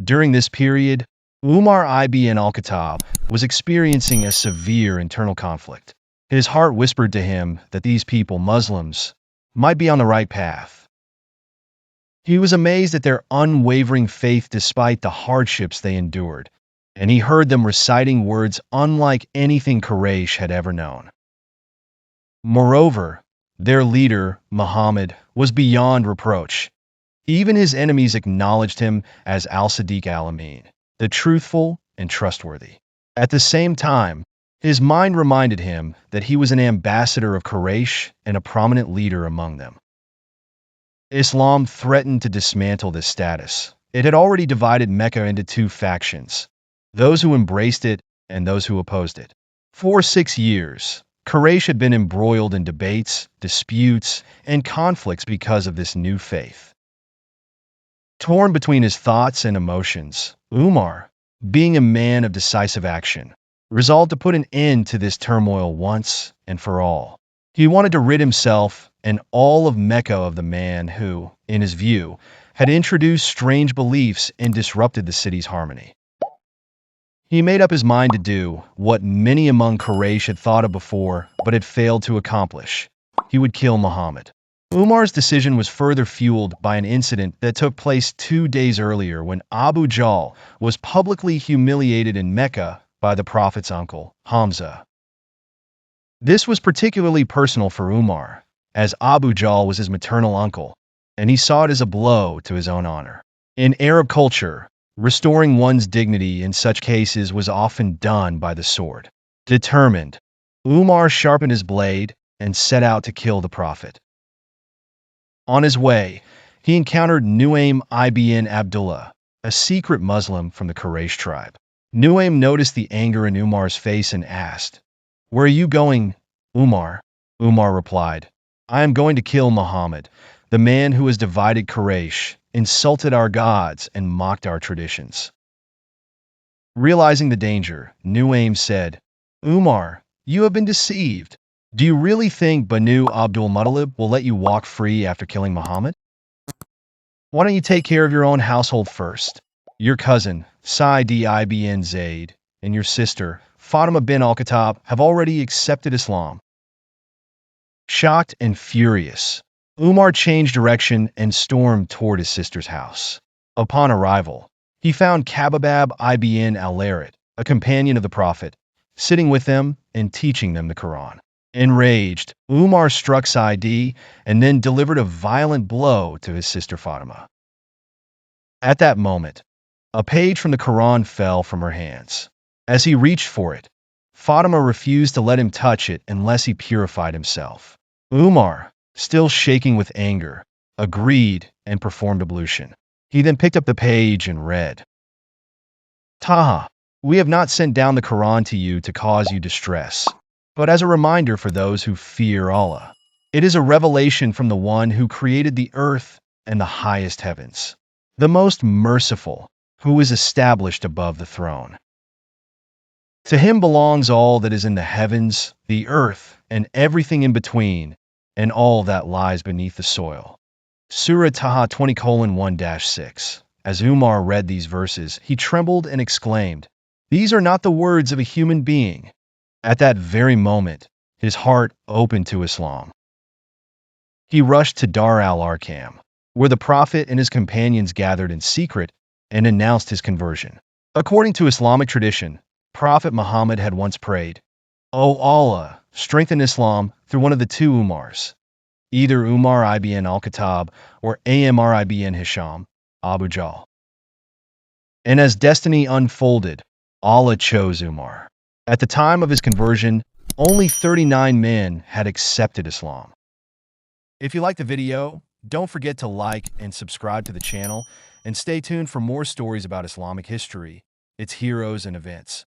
During this period, Umar ibn al-Khattab was experiencing a severe internal conflict. His heart whispered to him that these people, Muslims, might be on the right path. He was amazed at their unwavering faith despite the hardships they endured, and he heard them reciting words unlike anything Quraysh had ever known. Moreover, their leader, Muhammad, was beyond reproach. Even his enemies acknowledged him as al-Sadiq al-Amin, the truthful and trustworthy. At the same time, his mind reminded him that he was an ambassador of Quraysh and a prominent leader among them. Islam threatened to dismantle this status. It had already divided Mecca into two factions, those who embraced it and those who opposed it. For 6 years, Quraysh had been embroiled in debates, disputes, and conflicts because of this new faith. Torn between his thoughts and emotions, Umar, being a man of decisive action, resolved to put an end to this turmoil once and for all. He wanted to rid himself and all of Mecca of the man who, in his view, had introduced strange beliefs and disrupted the city's harmony. He made up his mind to do what many among Quraysh had thought of before but had failed to accomplish. He would kill Muhammad. Umar's decision was further fueled by an incident that took place 2 days earlier when Abu Jahl was publicly humiliated in Mecca by the Prophet's uncle, Hamza. This was particularly personal for Umar, as Abu Jahl was his maternal uncle, and he saw it as a blow to his own honor. In Arab culture, restoring one's dignity in such cases was often done by the sword. Determined, Umar sharpened his blade and set out to kill the Prophet. On his way, he encountered Nuaym ibn Abdullah, a secret Muslim from the Quraysh tribe. Nuaym noticed the anger in Umar's face and asked, "Where are you going, Umar?" Umar replied, "I am going to kill Muhammad, the man who has divided Quraysh, insulted our gods, and mocked our traditions." Realizing the danger, Nuaym said, "Umar, you have been deceived. Do you really think Banu Abdul Muttalib will let you walk free after killing Muhammad? Why don't you take care of your own household first? Your cousin, Sa'id ibn Zayd, and your sister, Fatima bin al-Khattab, have already accepted Islam." Shocked and furious, Umar changed direction and stormed toward his sister's house. Upon arrival, he found Khabab ibn al-Larid, a companion of the Prophet, sitting with them and teaching them the Quran. Enraged, Umar struck Sa'id and then delivered a violent blow to his sister Fatima. At that moment, a page from the Quran fell from her hands. As he reached for it, Fatima refused to let him touch it unless he purified himself. Umar, still shaking with anger, agreed and performed ablution. He then picked up the page and read, "Taha, we have not sent down the Quran to you to cause you distress, but as a reminder for those who fear Allah. It is a revelation from the one who created the earth and the highest heavens, the most merciful, who is established above the throne. To him belongs all that is in the heavens, the earth, and everything in between, and all that lies beneath the soil." Surah Taha 20:1-6. As Umar read these verses, he trembled and exclaimed, "These are not the words of a human being." At that very moment, his heart opened to Islam. He rushed to Dar al-Arqam, where the Prophet and his companions gathered in secret and announced his conversion. According to Islamic tradition, Prophet Muhammad had once prayed, "O Allah, strengthen Islam through one of the two Umars, either Umar ibn al-Khattab or Amr ibn Hisham, Abu Jahl." And as destiny unfolded, Allah chose Umar. At the time of his conversion, only 39 men had accepted Islam. If you liked the video, don't forget to like and subscribe to the channel, and stay tuned for more stories about Islamic history, its heroes and events.